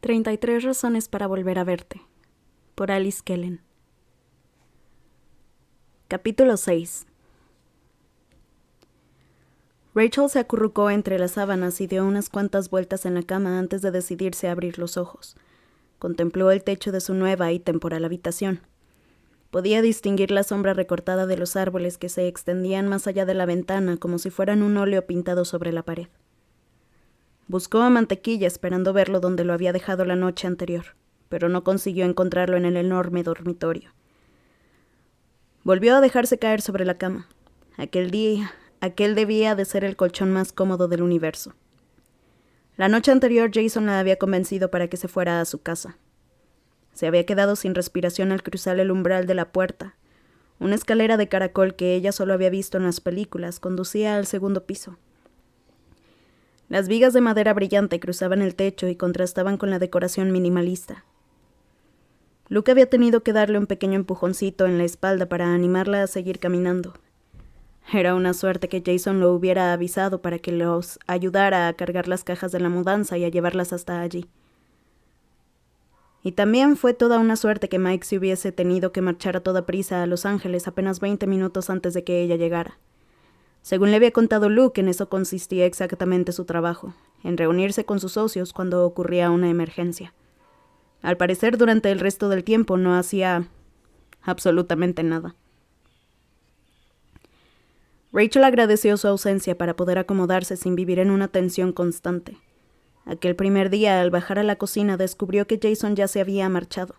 33 razones para volver a verte, por Alice Kellen. Capítulo 6. Rachel se acurrucó entre las sábanas y dio unas cuantas vueltas en la cama antes de decidirse a abrir los ojos. Contempló el techo de su nueva y temporal habitación. Podía distinguir la sombra recortada de los árboles que se extendían más allá de la ventana como si fueran un óleo pintado sobre la pared. Buscó a Mantequilla esperando verlo donde lo había dejado la noche anterior, pero no consiguió encontrarlo en el enorme dormitorio. Volvió a dejarse caer sobre la cama. Aquel debía de ser el colchón más cómodo del universo. La noche anterior Jason la había convencido para que se fuera a su casa. Se había quedado sin respiración al cruzar el umbral de la puerta. Una escalera de caracol que ella solo había visto en las películas conducía al segundo piso. Las vigas de madera brillante cruzaban el techo y contrastaban con la decoración minimalista. Luke había tenido que darle un pequeño empujoncito en la espalda para animarla a seguir caminando. Era una suerte que Jason lo hubiera avisado para que los ayudara a cargar las cajas de la mudanza y a llevarlas hasta allí. Y también fue toda una suerte que Mike se hubiese tenido que marchar a toda prisa a Los Ángeles apenas 20 minutos antes de que ella llegara. Según le había contado Luke, en eso consistía exactamente su trabajo, en reunirse con sus socios cuando ocurría una emergencia. Al parecer, durante el resto del tiempo no hacía absolutamente nada. Rachel agradeció su ausencia para poder acomodarse sin vivir en una tensión constante. Aquel primer día, al bajar a la cocina, descubrió que Jason ya se había marchado.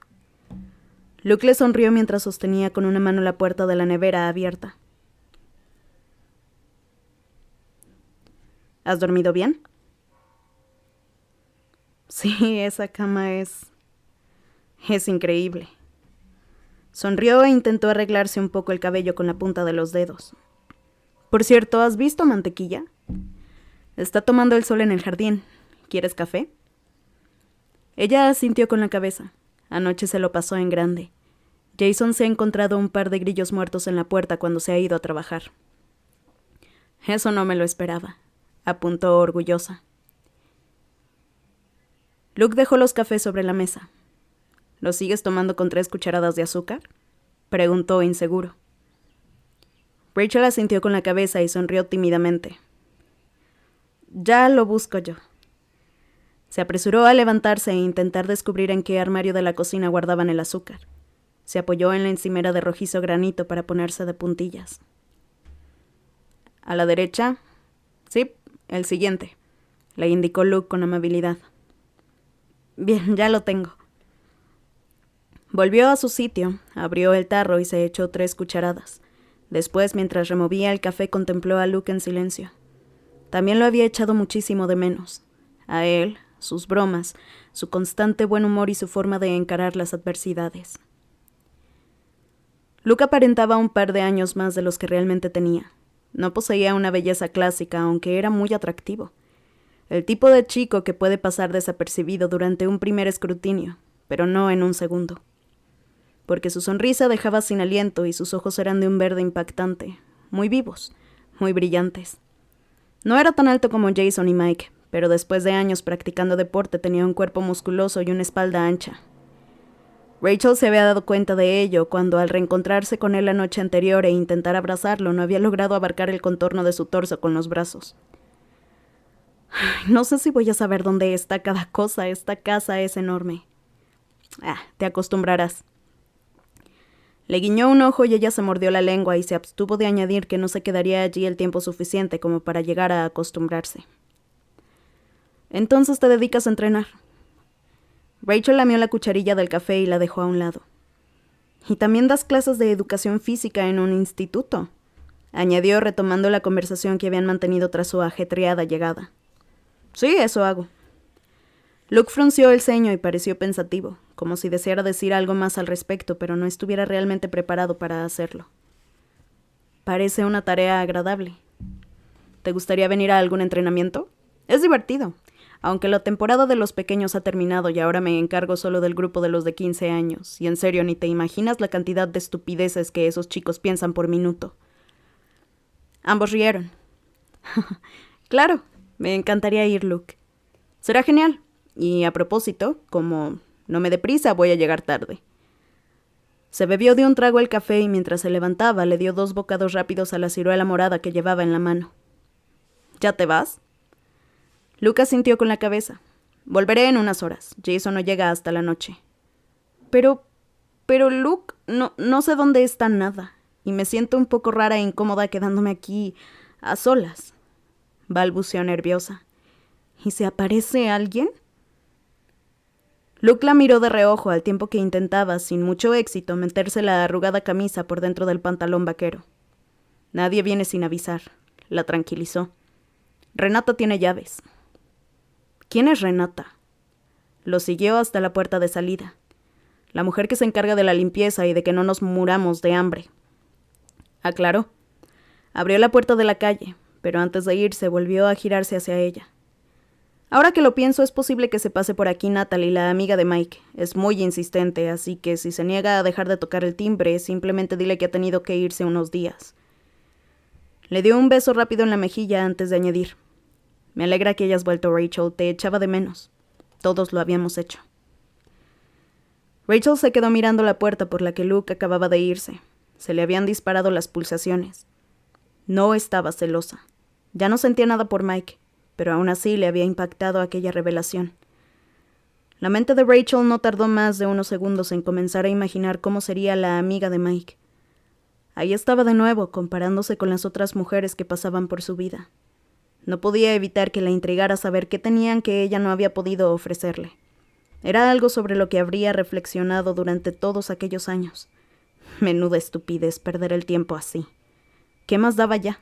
Luke le sonrió mientras sostenía con una mano la puerta de la nevera abierta. ¿Has dormido bien? Sí, esa cama es increíble. Sonrió e intentó arreglarse un poco el cabello con la punta de los dedos. Por cierto, ¿has visto Mantequilla? Está tomando el sol en el jardín. ¿Quieres café? Ella asintió con la cabeza. Anoche se lo pasó en grande. Jason se ha encontrado un par de grillos muertos en la puerta cuando se ha ido a trabajar. Eso no me lo esperaba, apuntó orgullosa. Luke dejó los cafés sobre la mesa. ¿Los sigues tomando con 3 cucharadas de azúcar? Preguntó inseguro. Rachel asintió con la cabeza y sonrió tímidamente. Ya lo busco yo. Se apresuró a levantarse e intentar descubrir en qué armario de la cocina guardaban el azúcar. Se apoyó en la encimera de rojizo granito para ponerse de puntillas. ¿A la derecha? Sí, el siguiente, le indicó Luke con amabilidad. Bien, ya lo tengo. Volvió a su sitio, abrió el tarro y se echó 3 cucharadas. Después, mientras removía el café, contempló a Luke en silencio. También lo había echado muchísimo de menos. A él, sus bromas, su constante buen humor y su forma de encarar las adversidades. Luke aparentaba un par de años más de los que realmente tenía. No poseía una belleza clásica, aunque era muy atractivo. El tipo de chico que puede pasar desapercibido durante un primer escrutinio, pero no en un segundo. Porque su sonrisa dejaba sin aliento y sus ojos eran de un verde impactante, muy vivos, muy brillantes. No era tan alto como Jason y Mike, pero después de años practicando deporte tenía un cuerpo musculoso y una espalda ancha. Rachel se había dado cuenta de ello cuando, al reencontrarse con él la noche anterior e intentar abrazarlo, no había logrado abarcar el contorno de su torso con los brazos. No sé si voy a saber dónde está cada cosa, esta casa es enorme. Te acostumbrarás. Le guiñó un ojo y ella se mordió la lengua y se abstuvo de añadir que no se quedaría allí el tiempo suficiente como para llegar a acostumbrarse. Entonces te dedicas a entrenar. Rachel lamió la cucharilla del café y la dejó a un lado. Y también das clases de educación física en un instituto, añadió retomando la conversación que habían mantenido tras su ajetreada llegada. Sí, eso hago. Luke frunció el ceño y pareció pensativo, como si deseara decir algo más al respecto, pero no estuviera realmente preparado para hacerlo. Parece una tarea agradable. ¿Te gustaría venir a algún entrenamiento? Es divertido, aunque la temporada de los pequeños ha terminado y ahora me encargo solo del grupo de los de 15 años, y en serio ni te imaginas la cantidad de estupideces que esos chicos piensan por minuto. Ambos rieron. Claro, me encantaría ir, Luke. Será genial. Y a propósito, como no me dé prisa, voy a llegar tarde. Se bebió de un trago el café y mientras se levantaba le dio 2 bocados rápidos a la ciruela morada que llevaba en la mano. ¿Ya te vas? Lucas sintió con la cabeza. Volveré en unas horas. Jason no llega hasta la noche. Pero Luke, no sé dónde está nada. Y me siento un poco rara e incómoda quedándome aquí a solas. Balbuceó nerviosa. ¿Y se aparece alguien? Luke la miró de reojo al tiempo que intentaba, sin mucho éxito, meterse la arrugada camisa por dentro del pantalón vaquero. Nadie viene sin avisar, la tranquilizó. Renata tiene llaves. ¿Quién es Renata? Lo siguió hasta la puerta de salida. La mujer que se encarga de la limpieza y de que no nos muramos de hambre. Aclaró. Abrió la puerta de la calle, pero antes de irse volvió a girarse hacia ella. Ahora que lo pienso, es posible que se pase por aquí Natalie, la amiga de Mike. Es muy insistente, así que si se niega a dejar de tocar el timbre, simplemente dile que ha tenido que irse unos días. Le dio un beso rápido en la mejilla antes de añadir. Me alegra que hayas vuelto, Rachel. Te echaba de menos. Todos lo habíamos hecho. Rachel se quedó mirando la puerta por la que Luke acababa de irse. Se le habían disparado las pulsaciones. No estaba celosa. Ya no sentía nada por Mike, pero aún así le había impactado aquella revelación. La mente de Rachel no tardó más de unos segundos en comenzar a imaginar cómo sería la amiga de Mike. Ahí estaba de nuevo, comparándose con las otras mujeres que pasaban por su vida. No podía evitar que la intrigara saber qué tenían que ella no había podido ofrecerle. Era algo sobre lo que habría reflexionado durante todos aquellos años. Menuda estupidez perder el tiempo así. ¿Qué más daba ya?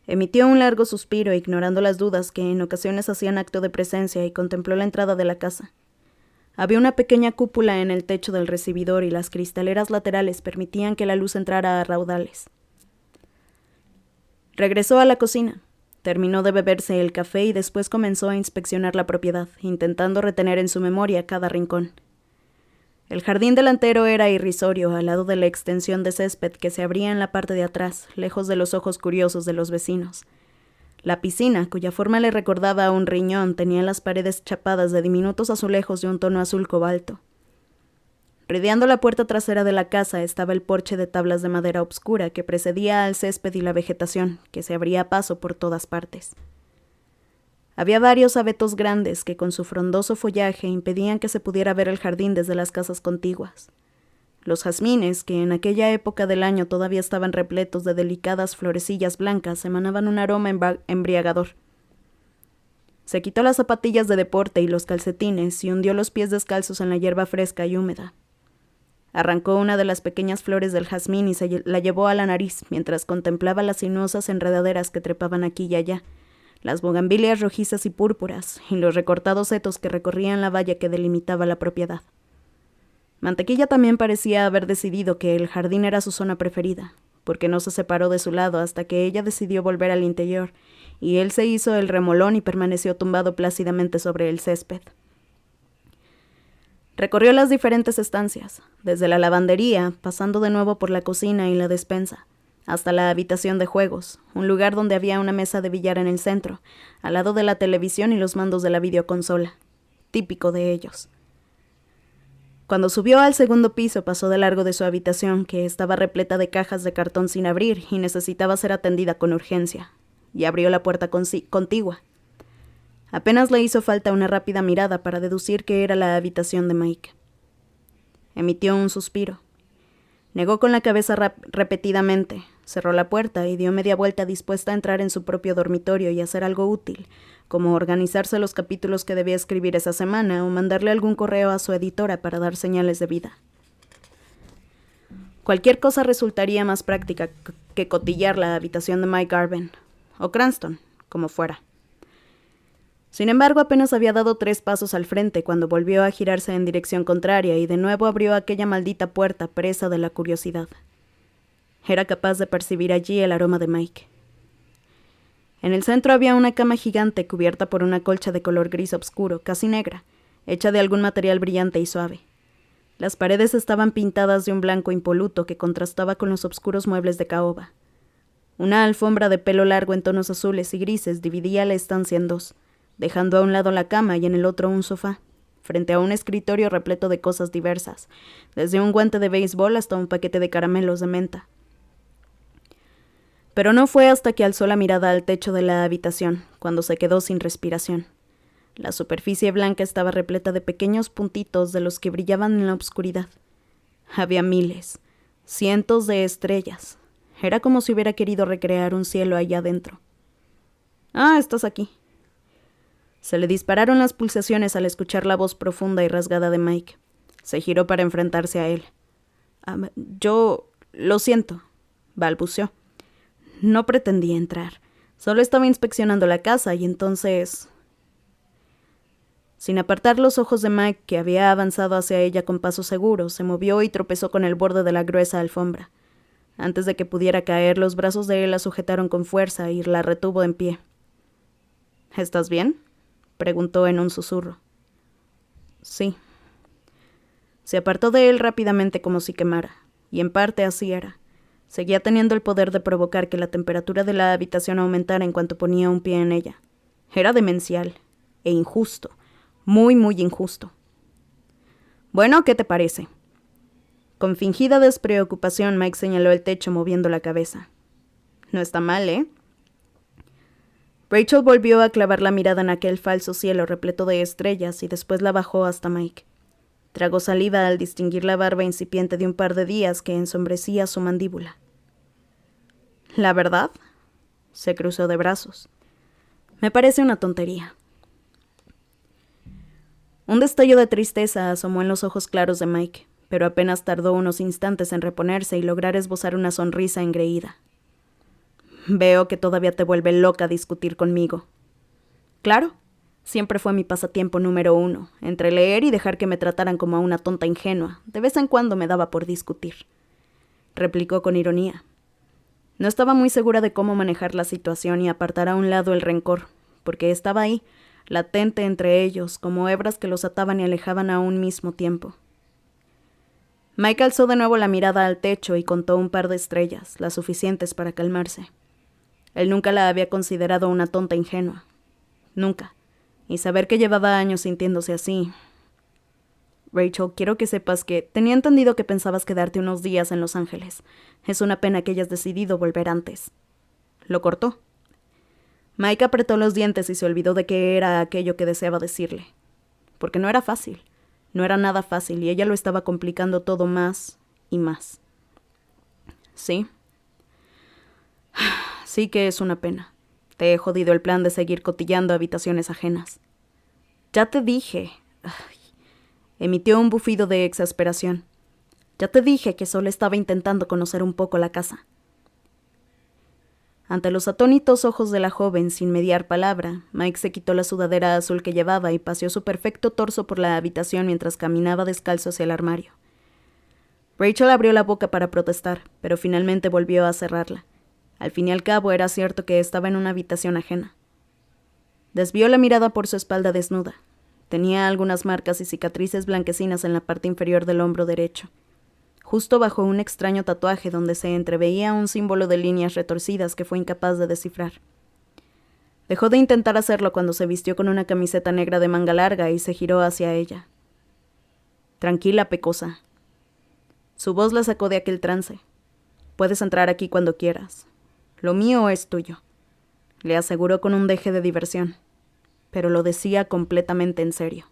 Emitió un largo suspiro, ignorando las dudas que en ocasiones hacían acto de presencia, y contempló la entrada de la casa. Había una pequeña cúpula en el techo del recibidor y las cristaleras laterales permitían que la luz entrara a raudales. Regresó a la cocina. Terminó de beberse el café y después comenzó a inspeccionar la propiedad, intentando retener en su memoria cada rincón. El jardín delantero era irrisorio, al lado de la extensión de césped que se abría en la parte de atrás, lejos de los ojos curiosos de los vecinos. La piscina, cuya forma le recordaba a un riñón, tenía las paredes chapadas de diminutos azulejos de un tono azul cobalto. Rodeando la puerta trasera de la casa estaba el porche de tablas de madera obscura que precedía al césped y la vegetación, que se abría paso por todas partes. Había varios abetos grandes que con su frondoso follaje impedían que se pudiera ver el jardín desde las casas contiguas. Los jazmines, que en aquella época del año todavía estaban repletos de delicadas florecillas blancas, emanaban un aroma embriagador. Se quitó las zapatillas de deporte y los calcetines y hundió los pies descalzos en la hierba fresca y húmeda. Arrancó una de las pequeñas flores del jazmín y se la llevó a la nariz mientras contemplaba las sinuosas enredaderas que trepaban aquí y allá, las bugambilias rojizas y púrpuras y los recortados setos que recorrían la valla que delimitaba la propiedad. Mantequilla también parecía haber decidido que el jardín era su zona preferida, porque no se separó de su lado hasta que ella decidió volver al interior, y él se hizo el remolón y permaneció tumbado plácidamente sobre el césped. Recorrió las diferentes estancias, desde la lavandería, pasando de nuevo por la cocina y la despensa, hasta la habitación de juegos, un lugar donde había una mesa de billar en el centro, al lado de la televisión y los mandos de la videoconsola, típico de ellos. Cuando subió al segundo piso pasó de largo de su habitación, que estaba repleta de cajas de cartón sin abrir y necesitaba ser atendida con urgencia, y abrió la puerta contigua. Apenas le hizo falta una rápida mirada para deducir que era la habitación de Mike. Emitió un suspiro. Negó con la cabeza repetidamente, cerró la puerta y dio media vuelta dispuesta a entrar en su propio dormitorio y hacer algo útil, como organizarse los capítulos que debía escribir esa semana o mandarle algún correo a su editora para dar señales de vida. Cualquier cosa resultaría más práctica que cotillar la habitación de Mike Garvin, o Cranston, como fuera. Sin embargo, apenas había dado 3 pasos al frente cuando volvió a girarse en dirección contraria y de nuevo abrió aquella maldita puerta presa de la curiosidad. Era capaz de percibir allí el aroma de Mike. En el centro había una cama gigante cubierta por una colcha de color gris oscuro, casi negra, hecha de algún material brillante y suave. Las paredes estaban pintadas de un blanco impoluto que contrastaba con los oscuros muebles de caoba. Una alfombra de pelo largo en tonos azules y grises dividía la estancia en 2, dejando a un lado la cama y en el otro un sofá, frente a un escritorio repleto de cosas diversas, desde un guante de béisbol hasta un paquete de caramelos de menta. Pero no fue hasta que alzó la mirada al techo de la habitación, cuando se quedó sin respiración. La superficie blanca estaba repleta de pequeños puntitos de los que brillaban en la oscuridad. Había miles, cientos de estrellas. Era como si hubiera querido recrear un cielo allá adentro. «Ah, estás aquí». Se le dispararon las pulsaciones al escuchar la voz profunda y rasgada de Mike. Se giró para enfrentarse a él. Yo lo siento», balbuceó. «No pretendía entrar. Solo estaba inspeccionando la casa y entonces...» Sin apartar los ojos de Mike, que había avanzado hacia ella con paso seguro, se movió y tropezó con el borde de la gruesa alfombra. Antes de que pudiera caer, los brazos de él la sujetaron con fuerza y la retuvo en pie. «¿Estás bien?», preguntó en un susurro. «Sí». Se apartó de él rápidamente como si quemara, y en parte así era. Seguía teniendo el poder de provocar que la temperatura de la habitación aumentara en cuanto ponía un pie en ella. Era demencial e injusto, muy, muy injusto. «Bueno, ¿qué te parece?». Con fingida despreocupación, Mike señaló el techo moviendo la cabeza. «No está mal, ¿eh?». Rachel volvió a clavar la mirada en aquel falso cielo repleto de estrellas y después la bajó hasta Mike. Tragó saliva al distinguir la barba incipiente de un par de días que ensombrecía su mandíbula. «¿La verdad?». Se cruzó de brazos. «Me parece una tontería». Un destello de tristeza asomó en los ojos claros de Mike, pero apenas tardó unos instantes en reponerse y lograr esbozar una sonrisa engreída. «Veo que todavía te vuelve loca discutir conmigo». «Claro, siempre fue mi pasatiempo número 1, entre leer y dejar que me trataran como a una tonta ingenua. De vez en cuando me daba por discutir», replicó con ironía. No estaba muy segura de cómo manejar la situación y apartar a un lado el rencor, porque estaba ahí, latente entre ellos, como hebras que los ataban y alejaban a un mismo tiempo. Mike alzó de nuevo la mirada al techo y contó un par de estrellas, las suficientes para calmarse. Él nunca la había considerado una tonta ingenua. Nunca. Y saber que llevaba años sintiéndose así... «Rachel, quiero que sepas que tenía entendido que pensabas quedarte unos días en Los Ángeles. Es una pena que hayas decidido volver antes». Lo cortó. Mike apretó los dientes y se olvidó de qué era aquello que deseaba decirle. Porque no era fácil. No era nada fácil y ella lo estaba complicando todo más y más. «Sí. Sí que es una pena. Te he jodido el plan de seguir cotillando habitaciones ajenas». «Ya te dije...» Emitió un bufido de exasperación. «Ya te dije que solo estaba intentando conocer un poco la casa». Ante los atónitos ojos de la joven, sin mediar palabra, Mike se quitó la sudadera azul que llevaba y paseó su perfecto torso por la habitación mientras caminaba descalzo hacia el armario. Rachel abrió la boca para protestar, pero finalmente volvió a cerrarla. Al fin y al cabo era cierto que estaba en una habitación ajena. Desvió la mirada por su espalda desnuda. Tenía algunas marcas y cicatrices blanquecinas en la parte inferior del hombro derecho, justo bajo un extraño tatuaje donde se entreveía un símbolo de líneas retorcidas que fue incapaz de descifrar. Dejó de intentar hacerlo cuando se vistió con una camiseta negra de manga larga y se giró hacia ella. «Tranquila, pecosa». Su voz la sacó de aquel trance. «Puedes entrar aquí cuando quieras. Lo mío es tuyo», le aseguró con un deje de diversión, pero lo decía completamente en serio.